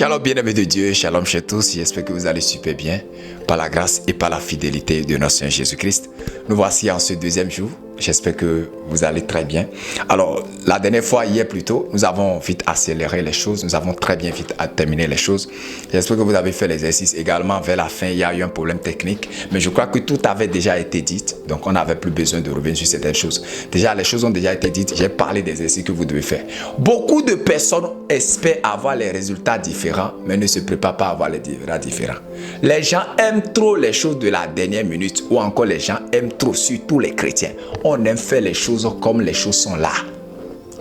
Shalom bien-aimés de Dieu, shalom chez tous, j'espère que vous allez super bien, par la grâce et par la fidélité de notre Seigneur Jésus-Christ. Nous voici en ce deuxième jour, j'espère que vous allez très bien. Alors, la dernière fois, hier plutôt, nous avons vite accéléré les choses, nous avons très bien vite terminé les choses. J'espère que vous avez fait l'exercice également. Vers la fin, il y a eu un problème technique, mais je crois que tout avait déjà été dit, donc on n'avait plus besoin de revenir sur certaines choses. Déjà, les choses ont déjà été dites, j'ai parlé des exercices que vous devez faire. Beaucoup de personnes espèrent avoir les résultats différents, mais ne se préparent pas à avoir les résultats différents. Les gens aiment trop les choses de la dernière minute, ou encore les gens aiment trop, surtout les chrétiens. On aime faire les choses comme les choses sont là.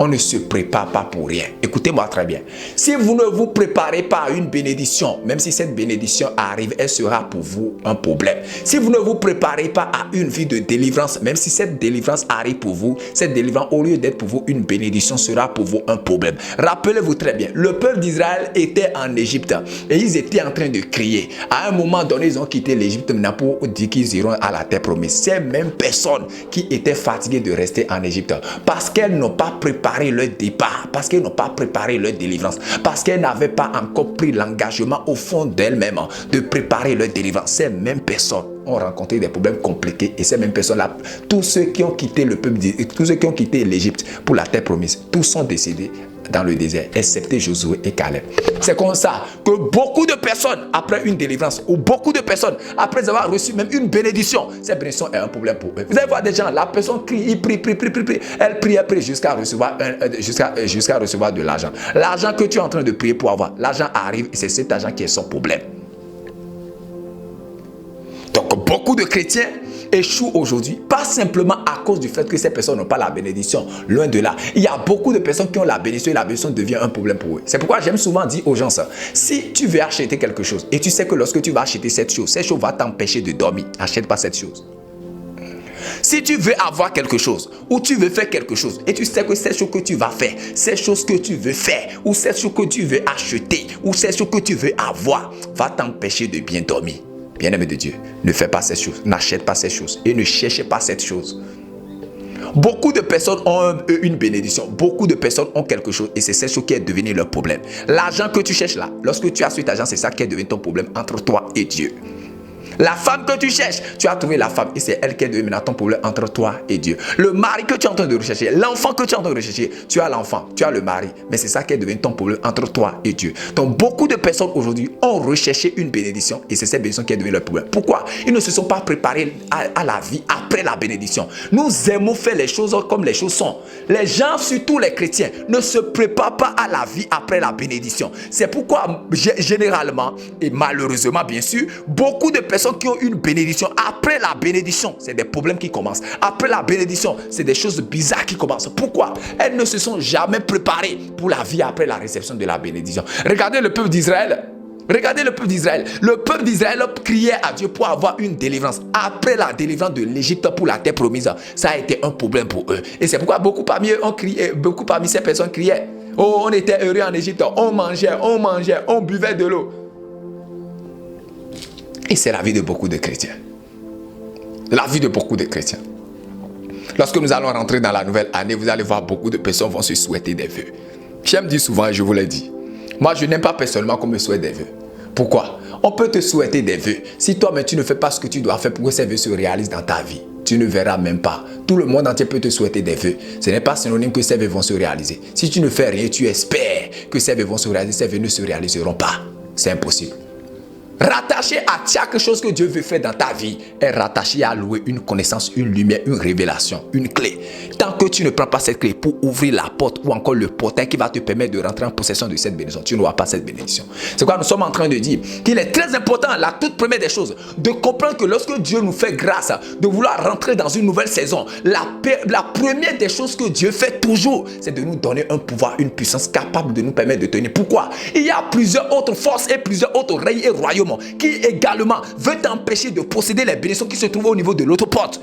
On ne se prépare pas pour rien. Écoutez-moi très bien. Si vous ne vous préparez pas à une bénédiction, même si cette bénédiction arrive, elle sera pour vous un problème. Si vous ne vous préparez pas à une vie de délivrance, même si cette délivrance arrive pour vous, cette délivrance, au lieu d'être pour vous une bénédiction, sera pour vous un problème. Rappelez-vous très bien, le peuple d'Israël était en Égypte et ils étaient en train de crier. À un moment donné, ils ont quitté l'Égypte pour dire qu'ils iront à la terre promise. Ces mêmes personnes qui étaient fatiguées de rester en Égypte parce qu'elles n'ont pas préparé leur départ, parce qu'elles n'ont pas préparé leur délivrance, parce qu'elles n'avaient pas encore pris l'engagement au fond d'elles-mêmes de préparer leur délivrance. Ces mêmes personnes ont rencontré des problèmes compliqués et ces mêmes personnes-là, tous ceux qui ont quitté le peuple, tous ceux qui ont quitté l'Égypte pour la terre promise, tous sont décédés dans le désert, excepté Josué et Caleb. C'est comme ça que beaucoup de personnes, après une délivrance, ou beaucoup de personnes, après avoir reçu même une bénédiction, cette bénédiction est un problème pour eux. Vous allez voir des gens, la personne crie, il prie, elle prie jusqu'à recevoir, jusqu'à recevoir de l'argent. L'argent que tu es en train de prier pour avoir, l'argent arrive et c'est cet argent qui est son problème. Donc beaucoup de chrétiens échouent aujourd'hui, pas simplement à cause du fait que ces personnes n'ont pas la bénédiction, loin de là. Il y a beaucoup de personnes qui ont la bénédiction et la bénédiction devient un problème pour eux. C'est pourquoi j'aime souvent dire aux gens ça, si tu veux acheter quelque chose et tu sais que lorsque tu vas acheter cette chose va t'empêcher de dormir, n'achète pas cette chose. Si tu veux avoir quelque chose ou tu veux faire quelque chose et tu sais que cette chose que tu vas faire, cette chose que tu veux faire ou cette chose que tu veux acheter ou cette chose que tu veux avoir va t'empêcher de bien dormir. Bien-aimé de Dieu, ne fais pas cette chose, n'achète pas cette chose et ne cherchez pas cette chose. Beaucoup de personnes ont une bénédiction, beaucoup de personnes ont quelque chose et c'est cette chose qui est devenue leur problème. L'argent que tu cherches là, lorsque tu as cet argent, c'est ça qui est devenu ton problème entre toi et Dieu. La femme que tu cherches, tu as trouvé la femme et c'est elle qui est devenue ton problème entre toi et Dieu. Le mari que tu es en train de rechercher, l'enfant que tu es en train de rechercher, tu as l'enfant, tu as le mari, mais c'est ça qui est devenu ton problème entre toi et Dieu. Donc beaucoup de personnes aujourd'hui ont recherché une bénédiction et c'est cette bénédiction qui est devenue leur problème. Pourquoi? Ils ne se sont pas préparés à la vie après la bénédiction. Nous aimons faire les choses comme les choses sont. Les gens, surtout les chrétiens, ne se préparent pas à la vie après la bénédiction. C'est pourquoi généralement et malheureusement bien sûr, beaucoup de personnes qui ont une bénédiction, après la bénédiction, c'est des problèmes qui commencent. Après la bénédiction, c'est des choses bizarres qui commencent. Pourquoi? Elles ne se sont jamais préparées pour la vie après la réception de la bénédiction. Regardez le peuple d'Israël. Regardez le peuple d'Israël. Le peuple d'Israël criait à Dieu pour avoir une délivrance. Après la délivrance de l'Égypte pour la terre promise, ça a été un problème pour eux. Et c'est pourquoi beaucoup parmi eux ont crié, beaucoup parmi ces personnes criaient. Oh, on était heureux en Égypte, on mangeait, on buvait de l'eau. Et c'est la vie de beaucoup de chrétiens. La vie de beaucoup de chrétiens. Lorsque nous allons rentrer dans la nouvelle année, vous allez voir beaucoup de personnes vont se souhaiter des vœux. J'aime dire souvent, et je vous l'ai dit, moi je n'aime pas personnellement qu'on me souhaite des vœux. Pourquoi? On peut te souhaiter des vœux. Si toi-même tu ne fais pas ce que tu dois faire pour que ces vœux se réalisent dans ta vie, tu ne verras même pas. Tout le monde entier peut te souhaiter des vœux. Ce n'est pas synonyme que ces vœux vont se réaliser. Si tu ne fais rien, tu espères que ces vœux vont se réaliser, ces vœux ne se réaliseront pas. C'est impossible. Rattaché à chaque chose que Dieu veut faire dans ta vie est rattaché à louer une connaissance, une lumière, une révélation, une clé. Tant que tu ne prends pas cette clé pour ouvrir la porte ou encore le portail qui va te permettre de rentrer en possession de cette bénédiction, tu n'auras pas cette bénédiction. C'est quoi nous sommes en train de dire qu'il est très important, la toute première des choses, de comprendre que lorsque Dieu nous fait grâce de vouloir rentrer dans une nouvelle saison, la première des choses que Dieu fait toujours, c'est de nous donner un pouvoir, une puissance capable de nous permettre de tenir. Pourquoi? Il y a plusieurs autres forces et plusieurs autres règnes et royaumes qui également veut t'empêcher de posséder les bénédictions qui se trouvent au niveau de l'autre porte.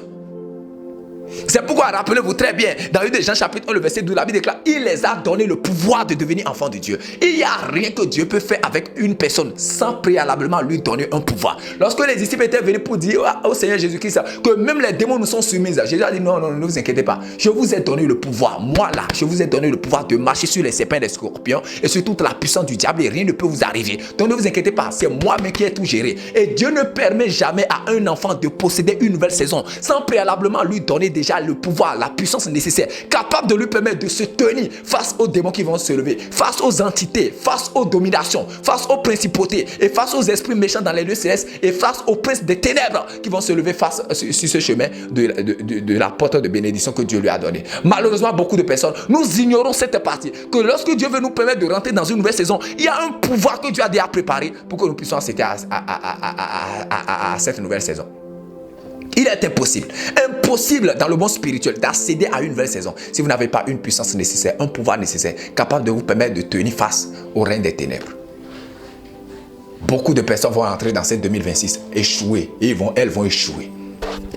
C'est pourquoi, rappelez-vous très bien, dans 1 Jean chapitre 1, le verset 12, la Bible déclare, il les a donné le pouvoir de devenir enfants de Dieu. Il n'y a rien que Dieu peut faire avec une personne sans préalablement lui donner un pouvoir. Lorsque les disciples étaient venus pour dire au Seigneur Jésus-Christ que même les démons nous sont soumis, Jésus a dit non, ne vous inquiétez pas. Je vous ai donné le pouvoir, moi là, je vous ai donné le pouvoir de marcher sur les serpents et les scorpions et sur toute la puissance du diable et rien ne peut vous arriver. Donc ne vous inquiétez pas, c'est moi-même qui ai tout géré. Et Dieu ne permet jamais à un enfant de posséder une nouvelle saison sans préalablement lui donner déjà le pouvoir, la puissance nécessaire, capable de lui permettre de se tenir face aux démons qui vont se lever, face aux entités, face aux dominations, face aux principautés et face aux esprits méchants dans les lieux célestes et face aux princes des ténèbres qui vont se lever face sur ce chemin de la porte de bénédiction que Dieu lui a donné. Malheureusement, beaucoup de personnes, nous ignorons cette partie, que lorsque Dieu veut nous permettre de rentrer dans une nouvelle saison, il y a un pouvoir que Dieu a déjà préparé pour que nous puissions accéder à cette nouvelle saison. Il est impossible dans le monde spirituel d'accéder à une nouvelle saison si vous n'avez pas une puissance nécessaire, un pouvoir nécessaire, capable de vous permettre de tenir face au règne des ténèbres. Beaucoup de personnes vont entrer dans cette 2026, échouer, et elles vont échouer.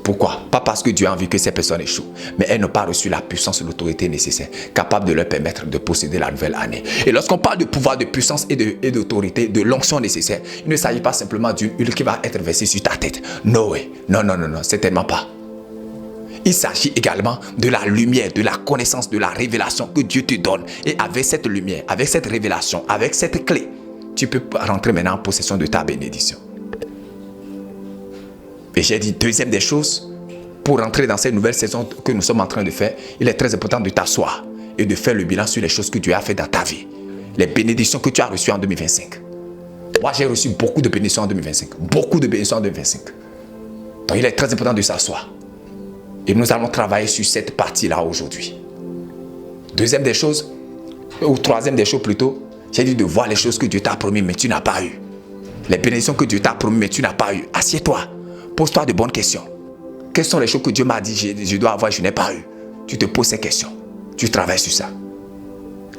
Pourquoi? Pas parce que Dieu a envie que ces personnes échouent, mais elles n'ont pas reçu la puissance et l'autorité nécessaire, capable de leur permettre de posséder la nouvelle année. Et lorsqu'on parle de pouvoir, de puissance et d'autorité, de l'onction nécessaire, il ne s'agit pas simplement d'une huile qui va être versée sur ta tête. Non, certainement pas. Il s'agit également de la lumière, de la connaissance, de la révélation que Dieu te donne. Et avec cette lumière, avec cette révélation, avec cette clé, tu peux rentrer maintenant en possession de ta bénédiction. Et j'ai dit, deuxième des choses, pour rentrer dans cette nouvelle saison que nous sommes en train de faire, il est très important de t'asseoir et de faire le bilan sur les choses que Dieu a fait dans ta vie. Les bénédictions que tu as reçues en 2025. Moi, j'ai reçu beaucoup de bénédictions en 2025. Beaucoup de bénédictions en 2025. Donc, il est très important de s'asseoir. Et nous allons travailler sur cette partie-là aujourd'hui. Deuxième des choses, ou troisième des choses plutôt, j'ai dit de voir les choses que Dieu t'a promis, mais tu n'as pas eu. Les bénédictions que Dieu t'a promis, mais tu n'as pas eu. Assieds-toi. Pose-toi de bonnes questions. Quelles sont les choses que Dieu m'a dit je dois avoir, je n'ai pas eu. Tu te poses ces questions. Tu travailles sur ça.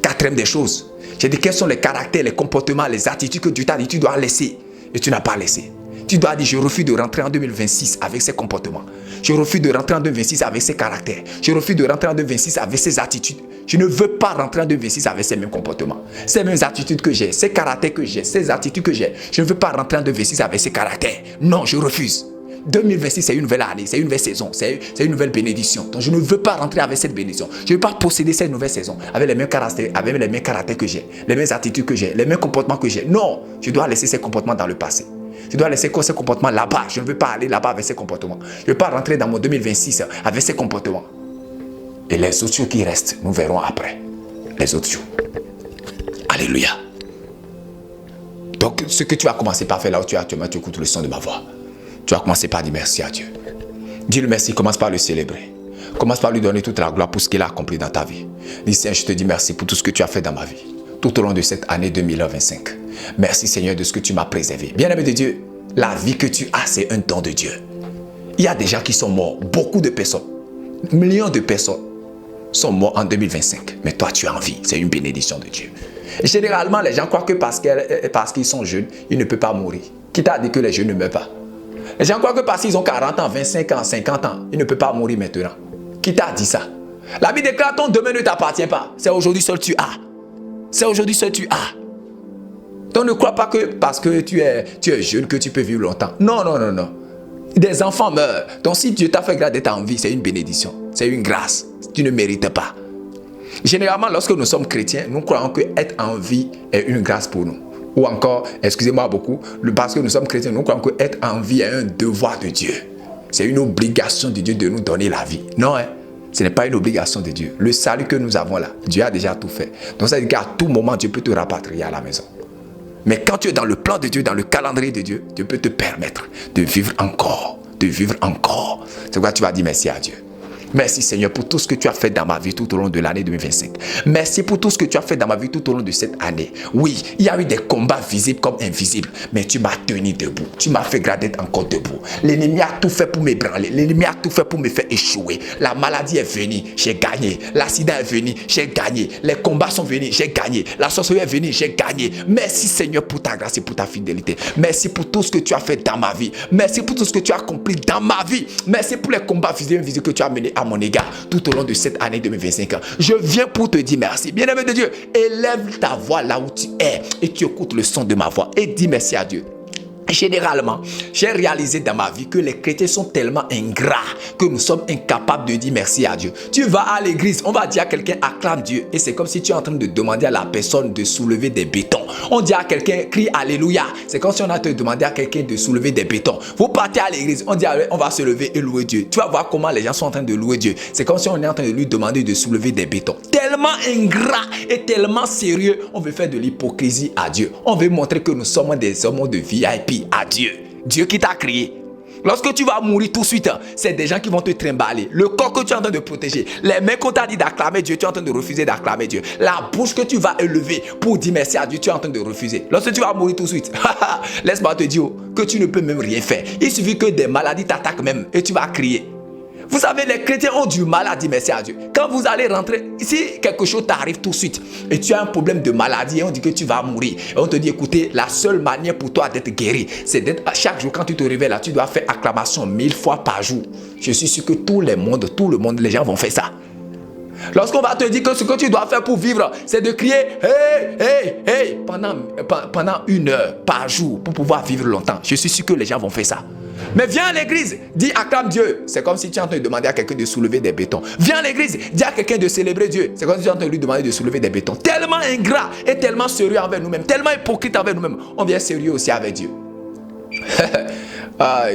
Quatrième des choses, j'ai dit quels sont les caractères, les comportements, les attitudes que Dieu t'a dit tu dois laisser et tu n'as pas laissé. Tu dois dire je refuse de rentrer en 2026 avec ces comportements. Je refuse de rentrer en 2026 avec ces caractères. Je refuse de rentrer en 2026 avec ces attitudes. Je ne veux pas rentrer en 2026 avec ces mêmes comportements. Ces mêmes attitudes que j'ai, ces caractères que j'ai, ces attitudes que j'ai. Je ne veux pas rentrer en 2026 avec ces caractères. Non, je refuse. 2026, c'est une nouvelle année, c'est une nouvelle saison, c'est une nouvelle bénédiction. Donc, je ne veux pas rentrer avec cette bénédiction. Je ne veux pas posséder cette nouvelle saison avec les mêmes caractères que j'ai, les mêmes attitudes que j'ai, les mêmes comportements que j'ai. Non, je dois laisser ces comportements dans le passé. Je dois laisser ces comportements là-bas. Je ne veux pas aller là-bas avec ces comportements. Je ne veux pas rentrer dans mon 2026 avec ces comportements. Et les autres jours qui restent, nous verrons après. Les autres jours. Alléluia. Donc, ce que tu as commencé par faire là où tu es actuellement, tu écoutes le son de ma voix. Tu vas commencer par dire merci à Dieu. Dis-le merci, commence par le célébrer. Commence par lui donner toute la gloire pour ce qu'il a accompli dans ta vie. Dis Seigneur, je te dis merci pour tout ce que tu as fait dans ma vie, tout au long de cette année 2025. Merci Seigneur de ce que tu m'as préservé. Bien-aimé de Dieu, la vie que tu as, c'est un don de Dieu. Il y a des gens qui sont morts, beaucoup de personnes, millions de personnes sont morts en 2025. Mais toi, tu es en vie, c'est une bénédiction de Dieu. Et généralement, les gens croient que parce qu'ils sont jeunes, ils ne peuvent pas mourir. Qui t'a dit que les jeunes ne meurent pas? Les gens croient que parce qu'ils ont 40 ans, 25 ans, 50 ans, ils ne peuvent pas mourir maintenant. Qui t'a dit ça? La Bible déclare ton demain ne t'appartient pas. C'est aujourd'hui seul tu as. C'est aujourd'hui seul tu as. Donc ne crois pas que parce que tu es jeune que tu peux vivre longtemps. Non. Des enfants meurent. Donc si Dieu t'a fait grâce d'être en vie, c'est une bénédiction. C'est une grâce. Tu ne mérites pas. Généralement, lorsque nous sommes chrétiens, nous croyons que être en vie est une grâce pour nous. Ou encore, excusez-moi beaucoup, parce que nous sommes chrétiens, nous croyons que être en vie est un devoir de Dieu. C'est une obligation de Dieu de nous donner la vie. Non, ce n'est pas une obligation de Dieu. Le salut que nous avons là, Dieu a déjà tout fait. Donc ça veut dire qu'à tout moment, Dieu peut te rapatrier à la maison. Mais quand tu es dans le plan de Dieu, dans le calendrier de Dieu, Dieu peut te permettre de vivre encore, C'est pourquoi tu vas dire merci à Dieu. Merci Seigneur pour tout ce que tu as fait dans ma vie tout au long de l'année 2025. Merci pour tout ce que tu as fait dans ma vie tout au long de cette année. Oui, il y a eu des combats visibles comme invisibles, mais tu m'as tenu debout. Tu m'as fait grâce d'être encore debout. L'ennemi a tout fait pour m'ébranler. L'ennemi a tout fait pour me faire échouer. La maladie est venue, j'ai gagné. L'accident est venu, j'ai gagné. Les combats sont venus, j'ai gagné. La sorcellerie est venue, j'ai gagné. Merci Seigneur pour ta grâce et pour ta fidélité. Merci pour tout ce que tu as fait dans ma vie. Merci pour tout ce que tu as accompli dans ma vie. Merci pour les combats visibles et invisibles que tu as menés à mon égard tout au long de cette année 2025. Je viens pour te dire merci. Bien-aimé de Dieu, élève ta voix là où tu es et tu écoutes le son de ma voix et dis merci à Dieu. Généralement, j'ai réalisé dans ma vie que les chrétiens sont tellement ingrats que nous sommes incapables de dire merci à Dieu. Tu vas à l'église, on va dire à quelqu'un acclame Dieu et c'est comme si tu es en train de demander à la personne de soulever des bétons. On dit à quelqu'un crie alléluia, c'est comme si on a demandé à quelqu'un de soulever des bétons. Vous partez à l'église, on dit on va se lever et louer Dieu. Tu vas voir comment les gens sont en train de louer Dieu. C'est comme si on est en train de lui demander de soulever des bétons. Tellement ingrat et tellement sérieux, on veut faire de l'hypocrisie à Dieu. On veut montrer que nous sommes des hommes de VIP à Dieu. Dieu qui t'a créé. Lorsque tu vas mourir tout de suite, c'est des gens qui vont te trimballer. Le corps que tu es en train de protéger, les mains qu'on t'a dit d'acclamer Dieu, tu es en train de refuser d'acclamer Dieu. La bouche que tu vas élever pour dire merci à Dieu, tu es en train de refuser. Lorsque tu vas mourir tout de suite, laisse-moi te dire que tu ne peux même rien faire. Il suffit que des maladies t'attaquent même et tu vas crier. Vous savez, les chrétiens ont du mal à dire merci à Dieu. Quand vous allez rentrer, si quelque chose t'arrive tout de suite et tu as un problème de maladie et on dit que tu vas mourir, et on te dit, écoutez, la seule manière pour toi d'être guéri, c'est d'être, chaque jour quand tu te réveilles là, tu dois faire acclamation 1000 fois par jour. Je suis sûr que tout le monde, les gens vont faire ça. Lorsqu'on va te dire que ce que tu dois faire pour vivre, c'est de crier hey, hey, hey pendant 1 heure par jour pour pouvoir vivre longtemps. Je suis sûr que les gens vont faire ça. Mais viens à l'église, dis acclame Dieu. C'est comme si tu es en train de demander à quelqu'un de soulever des bétons. Viens à l'église, dis à quelqu'un de célébrer Dieu. C'est comme si tu es en train de lui demander de soulever des bétons. Tellement ingrat et tellement sérieux envers nous-mêmes, tellement hypocrite envers nous-mêmes. On vient sérieux aussi avec Dieu.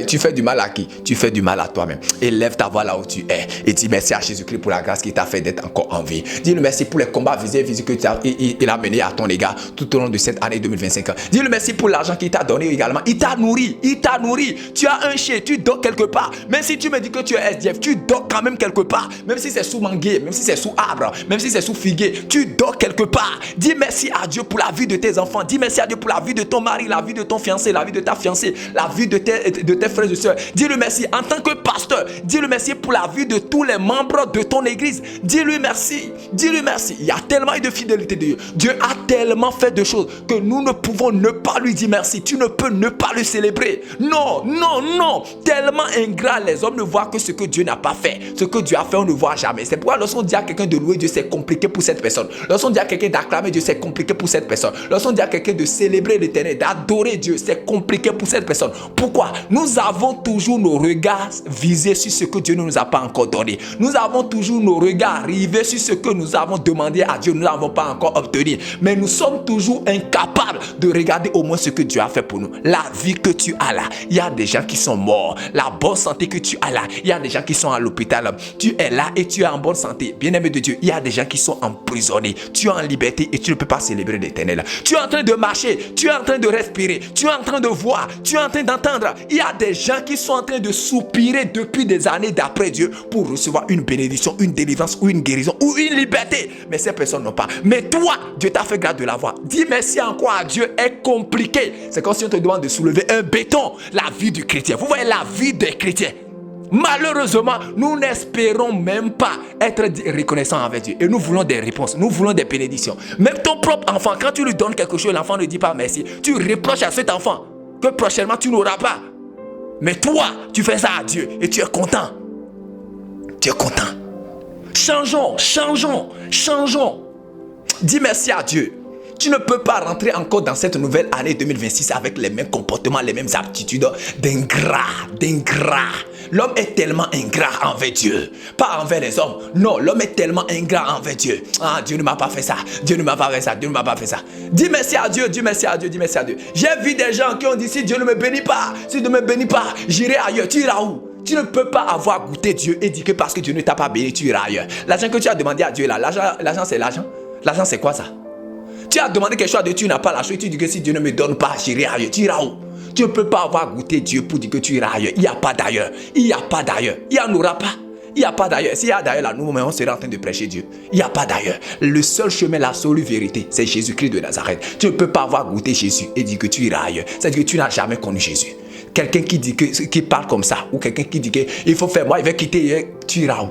Tu fais du mal à qui? Tu fais du mal à toi-même. Élève ta voix là où tu es et dis merci à Jésus-Christ pour la grâce qui t'a fait d'être encore en vie. Dis-le merci pour les combats visés que il a menés à ton égard tout au long de cette année 2025. Dis-le merci pour l'argent qu'il t'a donné également. Il t'a nourri, il t'a nourri. Tu as un chien, tu dors quelque part. Même si tu me dis que tu es SDF, tu dors quand même quelque part. Même si c'est sous manguier, même si c'est sous arbre, même si c'est sous figuier, tu dors quelque part. Dis merci à Dieu pour la vie de tes enfants. Dis merci à Dieu pour la vie de ton mari, la vie de ton fiancé, la vie de ta fiancée, la vie de tes frères et soeurs. Dis-lui merci en tant que pasteur. Dis-lui merci pour la vie de tous les membres de ton église. Dis-lui merci. Dis-lui merci. Il y a tellement eu de fidélité de Dieu. Dieu a tellement fait de choses que nous ne pouvons ne pas lui dire merci. Tu ne peux ne pas le célébrer. Non, non, non. Tellement ingrat, les hommes ne voient que ce que Dieu n'a pas fait. Ce que Dieu a fait, on ne voit jamais. C'est pourquoi lorsqu'on dit à quelqu'un de louer Dieu, c'est compliqué pour cette personne. Lorsqu'on dit à quelqu'un d'acclamer Dieu, c'est compliqué pour cette personne. Lorsqu'on dit à quelqu'un de célébrer l'Éternel, d'adorer Dieu, c'est compliqué pour cette personne. Pourquoi? Nous avons toujours nos regards visés sur ce que Dieu ne nous a pas encore donné. Nous avons toujours nos regards rivés sur ce que nous avons demandé à Dieu, nous n'avons pas encore obtenu. Mais nous sommes toujours incapables de regarder au moins ce que Dieu a fait pour nous. La vie que tu as là, il y a des gens qui sont morts. La bonne santé que tu as là, il y a des gens qui sont à l'hôpital. Tu es là et tu es en bonne santé. Bien-aimé de Dieu, il y a des gens qui sont emprisonnés. Tu es en liberté et tu ne peux pas célébrer l'Éternel. Tu es en train de marcher, tu es en train de respirer, tu es en train de voir, tu es en train d'entendre. Il y a des gens qui sont en train de soupirer depuis des années d'après Dieu pour recevoir une bénédiction, une délivrance ou une guérison ou une liberté. Mais ces personnes n'ont pas. Mais toi, Dieu t'a fait grâce de l'avoir. Dis merci encore à Dieu est compliqué. C'est comme si on te demande de soulever un béton. La vie du chrétien. Vous voyez la vie des chrétiens. Malheureusement, nous n'espérons même pas être reconnaissants avec Dieu. Et nous voulons des réponses, nous voulons des bénédictions. Même ton propre enfant, quand tu lui donnes quelque chose, l'enfant ne dit pas merci. Tu reproches à cet enfant que prochainement tu n'auras pas. Mais toi, tu fais ça à Dieu et tu es content. Tu es content. Changeons, changeons, changeons. Dis merci à Dieu. Tu ne peux pas rentrer encore dans cette nouvelle année 2026 avec les mêmes comportements, les mêmes aptitudes d'ingrat. L'homme est tellement ingrat envers Dieu, pas envers les hommes. Non, l'homme est tellement ingrat envers Dieu. Ah, Dieu ne m'a pas fait ça, Dieu ne m'a pas fait ça, Dieu ne m'a pas fait ça. Dis merci à Dieu, dis merci à Dieu, dis merci à Dieu. J'ai vu des gens qui ont dit si Dieu ne me bénit pas, si Dieu ne me bénit pas, j'irai ailleurs. Tu iras où? Tu ne peux pas avoir goûté Dieu et dire que parce que Dieu ne t'a pas béni, tu iras ailleurs. L'argent que tu as demandé à Dieu là, l'argent c'est l'argent. L'argent c'est quoi ça? Tu as demandé quelque chose à Dieu, tu n'as pas la chose, tu dis que si Dieu ne me donne pas, j'irai ailleurs. Tu iras où? Tu ne peux pas avoir goûté Dieu pour dire que tu iras ailleurs. Il n'y a pas d'ailleurs. Il n'y a pas d'ailleurs. Il n'y en aura pas. Il n'y a pas d'ailleurs. S'il y a d'ailleurs là, nous, on serait en train de prêcher Dieu. Il n'y a pas d'ailleurs. Le seul chemin, la seule vérité, c'est Jésus-Christ de Nazareth. Tu ne peux pas avoir goûté Jésus et dire que tu iras ailleurs. C'est-à-dire que tu n'as jamais connu Jésus. Quelqu'un qui dit qui parle comme ça, ou quelqu'un qui dit qu'il faut faire, moi, il va quitter, tu iras où?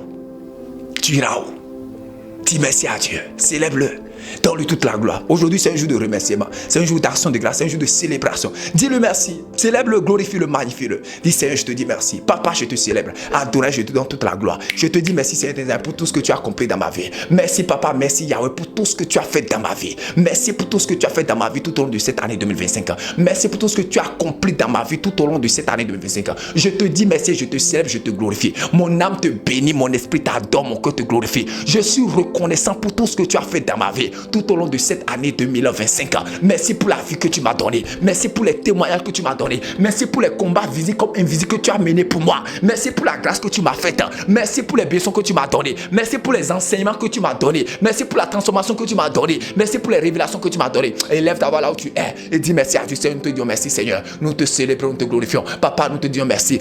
Tu iras où? Dis merci à Dieu. Célèbre-le. Donne-lui toute la gloire. Aujourd'hui, c'est un jour de remerciement. C'est un jour d'action de grâce. C'est un jour de célébration. Dis-le merci. Célèbre-le, glorifie-le, magnifie-le. Dis Seigneur, je te dis merci. Papa, je te célèbre. Adonai, je te donne toute la gloire. Je te dis merci, Seigneur, pour tout ce que tu as accompli dans ma vie. Merci, Papa. Merci, Yahweh, pour tout ce que tu as fait dans ma vie. Merci pour tout ce que tu as fait dans ma vie tout au long de cette année 2025. Merci pour tout ce que tu as accompli dans ma vie tout au long de cette année 2025. Je te dis merci, je te célèbre, je te glorifie. Mon âme te bénit, mon esprit t'adore, mon cœur te glorifie. Je suis reconnaissant pour tout ce que tu as fait dans ma vie tout au long de cette année 2025. Merci pour la vie que tu m'as donnée. Merci pour les témoignages que tu m'as donnés. Merci pour les combats visibles comme invisibles que tu as menés pour moi. Merci pour la grâce que tu m'as faite. Merci pour les bénédictions que tu m'as données. Merci pour les enseignements que tu m'as donnés. Merci pour la transformation que tu m'as donnée. Merci pour les révélations que tu m'as données. Élève ta voix là où tu es et dis merci à Dieu. Seigneur, nous te disons merci, Seigneur. Nous te célébrons, nous te glorifions. Papa, nous te disons merci.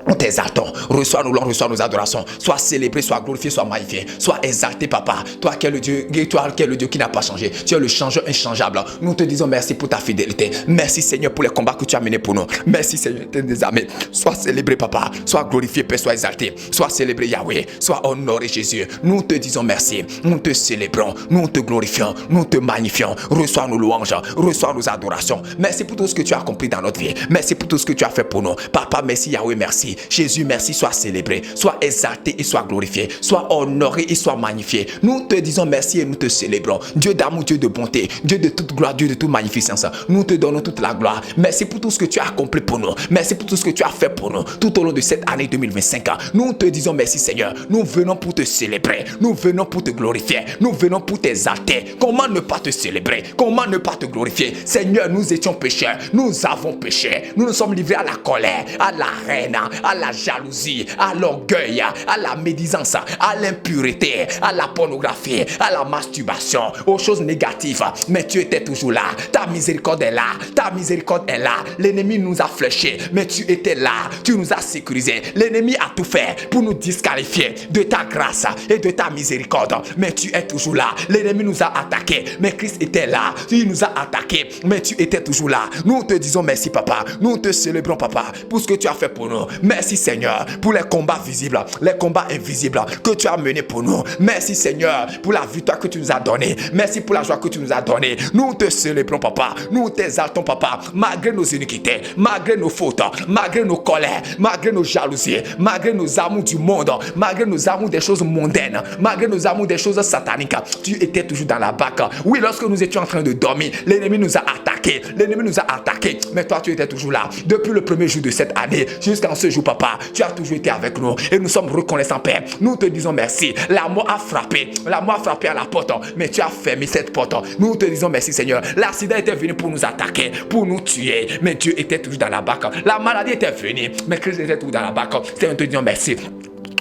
Nous t'exaltons, reçois nos louanges, reçois nos adorations. Sois célébré, sois glorifié, sois magnifié. Sois exalté, Papa. Toi qui es le Dieu, qui n'a pas changé. Tu es le changeur inchangeable. Nous te disons merci pour ta fidélité. Merci, Seigneur, pour les combats que tu as menés pour nous. Merci, Seigneur, des armées. Sois célébré, Papa. Sois glorifié, Père, sois exalté. Sois célébré, Yahweh. Sois honoré, Jésus. Nous te disons merci. Nous te célébrons. Nous te glorifions. Nous te magnifions. Reçois nos louanges. Reçois nos adorations. Merci pour tout ce que tu as accompli dans notre vie. Merci pour tout ce que tu as fait pour nous. Papa, merci, Yahweh, merci. Jésus, merci, sois célébré, sois exalté et sois glorifié, sois honoré et sois magnifié. Nous te disons merci et nous te célébrons. Dieu d'amour, Dieu de bonté, Dieu de toute gloire, Dieu de toute magnificence. Nous te donnons toute la gloire. Merci pour tout ce que tu as accompli pour nous. Merci pour tout ce que tu as fait pour nous tout au long de cette année 2025. Nous te disons merci, Seigneur. Nous venons pour te célébrer. Nous venons pour te glorifier. Nous venons pour t'exalter. Comment ne pas te célébrer? Comment ne pas te glorifier? Seigneur, nous étions pécheurs. Nous avons péché. Nous nous sommes livrés à la colère, à la haine, à la jalousie, à l'orgueil, à la médisance, à l'impureté, à la pornographie, à la masturbation, aux choses négatives. Mais tu étais toujours là. Ta miséricorde est là. Ta miséricorde est là. L'ennemi nous a fléchés, mais tu étais là. Tu nous as sécurisés. L'ennemi a tout fait pour nous disqualifier de ta grâce et de ta miséricorde. Mais tu es toujours là. L'ennemi nous a attaqués, mais Christ était là. Il nous a attaqués, mais tu étais toujours là. Nous te disons merci, Papa. Nous te célébrons, Papa, pour ce que tu as fait pour nous. Merci, Seigneur, pour les combats visibles, les combats invisibles que tu as menés pour nous. Merci, Seigneur, pour la victoire que tu nous as donnée. Merci pour la joie que tu nous as donnée. Nous te célébrons, Papa. Nous t'exaltons, Papa, malgré nos iniquités, malgré nos fautes, malgré nos colères, malgré nos jalousies, malgré nos amours du monde, malgré nos amours des choses mondaines, malgré nos amours des choses sataniques. Tu étais toujours dans la barque. Oui, lorsque nous étions en train de dormir, l'ennemi nous a attaqués. L'ennemi nous a attaqués. Mais toi, tu étais toujours là. Depuis le premier jour de cette année jusqu'à ce jour, Papa, tu as toujours été avec nous et nous sommes reconnaissants, Père. Nous te disons merci. La mort a frappé. La mort a frappé à la porte, mais tu as fermé cette porte. Nous te disons merci, Seigneur. L'accident était venu pour nous attaquer, pour nous tuer, mais Dieu était toujours dans la barque. La maladie était venue, mais Christ était toujours dans la barque. Seigneur, nous te disons merci.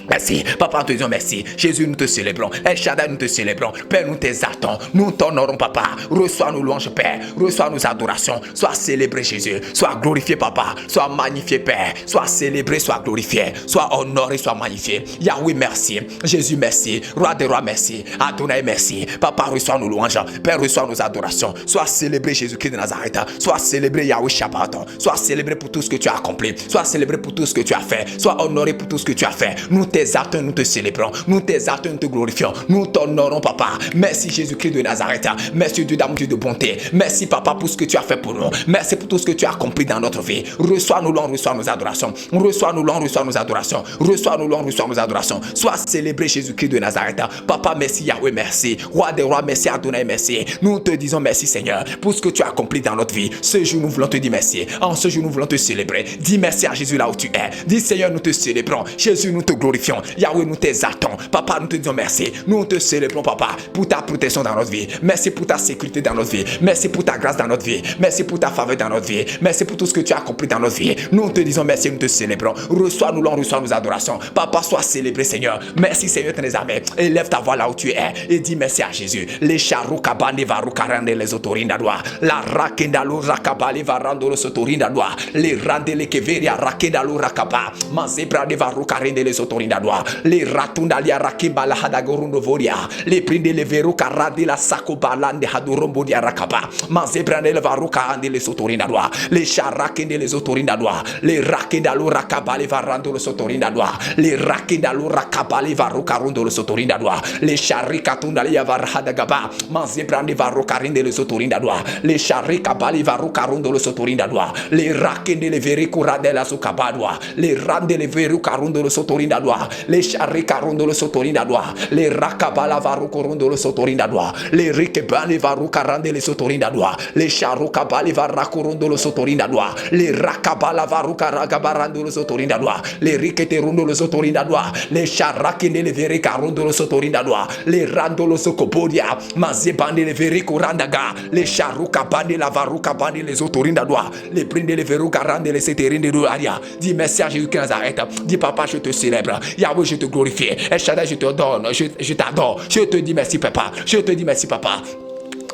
Merci, Papa, nous te disons merci. Jésus, nous te célébrons. El Shaddai, nous te célébrons. Père, nous t'exaltons. Nous t'honorons, Papa. Reçois nos louanges, Père. Reçois nos adorations. Sois célébré, Jésus. Sois glorifié, Papa. Sois magnifié, Père. Sois célébré, sois glorifié. Sois honoré, sois magnifié. Yahweh, merci. Jésus, merci. Roi des rois, merci. Adonai, merci. Papa, reçois nos louanges. Père, reçois nos adorations. Sois célébré, Jésus-Christ de Nazareth. Sois célébré, Yahweh Shabbat. Sois célébré pour tout ce que tu as accompli. Sois célébré pour tout ce que tu as fait. Sois honoré pour tout ce que tu as fait. Nous t'exaltons, nous te célébrons, nous t'exaltons, nous te glorifions, nous t'honorons, Papa. Merci Jésus-Christ de Nazareth. Merci Dieu d'amour, Dieu de bonté. Merci, Papa, pour ce que tu as fait pour nous. Merci pour tout ce que tu as accompli dans notre vie. Reçois nos louanges, reçois nos adorations. Reçois nos louanges, reçois nos adorations. Reçois nos louanges, reçois nos adorations. Sois célébré Jésus-Christ de Nazareth. Papa, merci Yahweh, merci. Roi des rois, merci Adonai, merci. Nous te disons merci, Seigneur, pour ce que tu as accompli dans notre vie. Ce jour, nous voulons te dire merci. En ce jour, nous voulons te célébrer. Dis merci à Jésus là où tu es. Dis Seigneur, nous te célébrons. Jésus, nous te glorifions. Yahweh, nous t'exaltons. Papa, nous te disons merci. Nous te célébrons, Papa, pour ta protection dans notre vie. Merci pour ta sécurité dans notre vie. Merci pour ta grâce dans notre vie. Merci pour ta faveur dans notre vie. Merci pour tout ce que tu as accompli dans notre vie. Nous te disons merci, nous te célébrons. Reçois nous l'on, reçois nos adorations. Papa, sois célébré, Seigneur. Merci, Seigneur, tes armées. Élève ta voix là où tu es et dis merci à Jésus. Les charou kabane varu karande les autorinda doa. La rakendalo rakabali varando les autorinda doa. Les rande les keveria rakendalo rakaba. Mazebra de varu karende les autorinda. sotorinda doa. Les ratundalia rakimba la hadagorundo voria. Les prinde le veru karadi la sakobalande hadurombo dia rakaba. Manzebrande le varuka ande le sotorinda doa. Les charakende les sotorinda doa. Les rakenda lo rakaba le varando le sotorinda doa. Les rakenda lo rakaba le varuka rondo le sotorinda doa. Les charikatundalia varhadagaba. Manzebrande varukarinde le sotorinda doa. Les charikabali varuka rondo le sotorinda doa. Les rakende le veri kurade la sukabadwa. Les rande le veru karundo le sotorinda doa. Les charikarundo le sotorinda doa. Les rakabala varukorundo le sotorinda doa. Les rikebali varukarande le sotorinda doa. Les charukabali varakurundo le sotorinda doa. Les rakabala varukaragabarando le sotorinda doa. Les riketerundo le sotorinda doa. Les charakinde le veri karundo le sotorinda doa. Les rando le sokobodia. Mazebande le veri kurandaga. Les charukabande la varukabande les sotorinda doa. Les prinde le veru karande les seterinde doa. Dis merci à Jésus qui Nazareth. Dis papa, je te célèbre. Yahweh, je te glorifie. El Shaddai, je te donne. Je t'adore. Je te dis merci papa. Je te dis merci papa.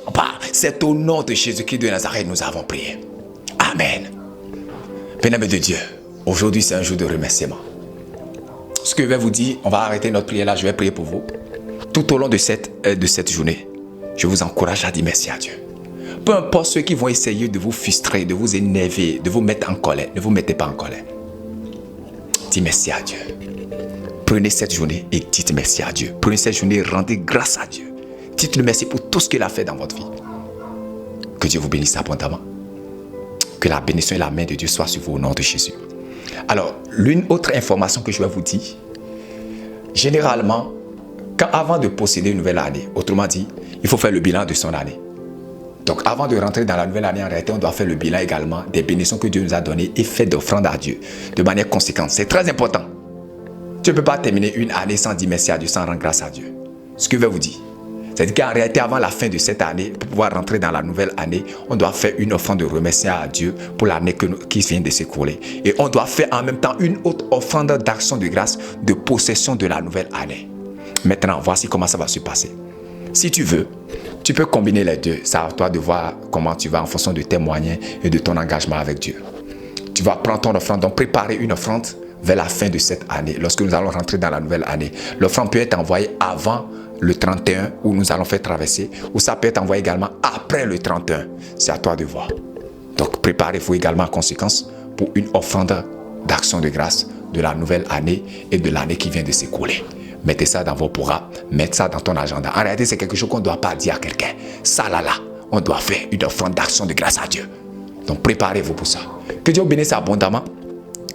Papa, c'est au nom de Jésus-Christ de Nazareth nous avons prié. Amen. Bien-aimés de Dieu, aujourd'hui c'est un jour de remerciement. Ce que je vais vous dire, on va arrêter notre prière là, je vais prier pour vous. Tout au long de cette journée, je vous encourage à dire merci à Dieu. Peu importe ceux qui vont essayer de vous frustrer, de vous énerver, de vous mettre en colère, ne vous mettez pas en colère. Dites merci à Dieu. Prenez cette journée et dites merci à Dieu. Prenez cette journée et rendez grâce à Dieu. Dites-le merci pour tout ce qu'il a fait dans votre vie. Que Dieu vous bénisse abondamment. Que la bénédiction et la main de Dieu soient sur vous au nom de Jésus. Alors, l'une autre information que je vais vous dire. Généralement, avant de posséder une nouvelle année, autrement dit, il faut faire le bilan de son année. Donc, avant de rentrer dans la nouvelle année, en réalité, on doit faire le bilan également des bénédictions que Dieu nous a données et faire d'offrandes à Dieu de manière conséquente. C'est très important. Tu ne peux pas terminer une année sans dire merci à Dieu, sans rendre grâce à Dieu. Ce que je vais vous dire, c'est-à-dire qu'en réalité, avant la fin de cette année, pour pouvoir rentrer dans la nouvelle année, on doit faire une offrande de remerciement à Dieu pour l'année qui vient de s'écouler. Et on doit faire en même temps une autre offrande d'action de grâce de possession de la nouvelle année. Maintenant, voici comment ça va se passer. Si tu veux, tu peux combiner les deux. C'est à toi de voir comment tu vas en fonction de tes moyens et de ton engagement avec Dieu. Tu vas prendre ton offrande, donc préparer une offrande vers la fin de cette année, lorsque nous allons rentrer dans la nouvelle année. L'offrande peut être envoyée avant le 31 où nous allons faire traverser, ou ça peut être envoyé également après le 31. C'est à toi de voir. Donc préparez-vous également en conséquence pour une offrande d'action de grâce de la nouvelle année et de l'année qui vient de s'écouler. Mettez ça dans vos programmes, mettez ça dans ton agenda. En réalité, c'est quelque chose qu'on ne doit pas dire à quelqu'un. Ça là, on doit faire une offrande d'action de grâce à Dieu. Donc préparez-vous pour ça. Que Dieu vous bénisse abondamment.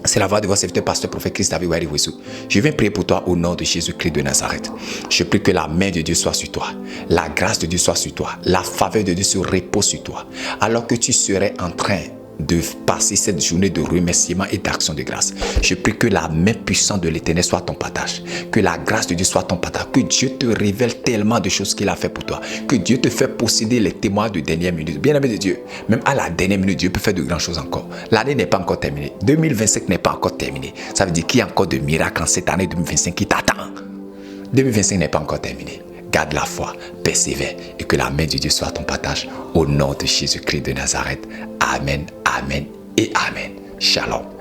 C'est la voix de votre serviteur, pasteur, prophète Christ David Wari-Wessou. Je viens prier pour toi au nom de Jésus-Christ de Nazareth. Je prie que la main de Dieu soit sur toi, la grâce de Dieu soit sur toi, la faveur de Dieu se repose sur toi. Alors que tu serais en train de passer cette journée de remerciement et d'action de grâce, je prie que la main puissante de l'Éternel soit ton partage, que la grâce de Dieu soit ton partage, que Dieu te révèle tellement de choses qu'il a fait pour toi, que Dieu te fait posséder les témoins de dernière minute. Bien-aimé de Dieu, même à la dernière minute, Dieu peut faire de grandes choses encore. L'année n'est pas encore terminée, 2025 n'est pas encore terminée. Ça veut dire qu'il y a encore de miracles en cette année 2025 qui t'attend. 2025 n'est pas encore terminée. Garde la foi, persévère et que la main de Dieu soit ton partage au nom de Jésus-Christ de Nazareth. Amen, amen et amen. Shalom.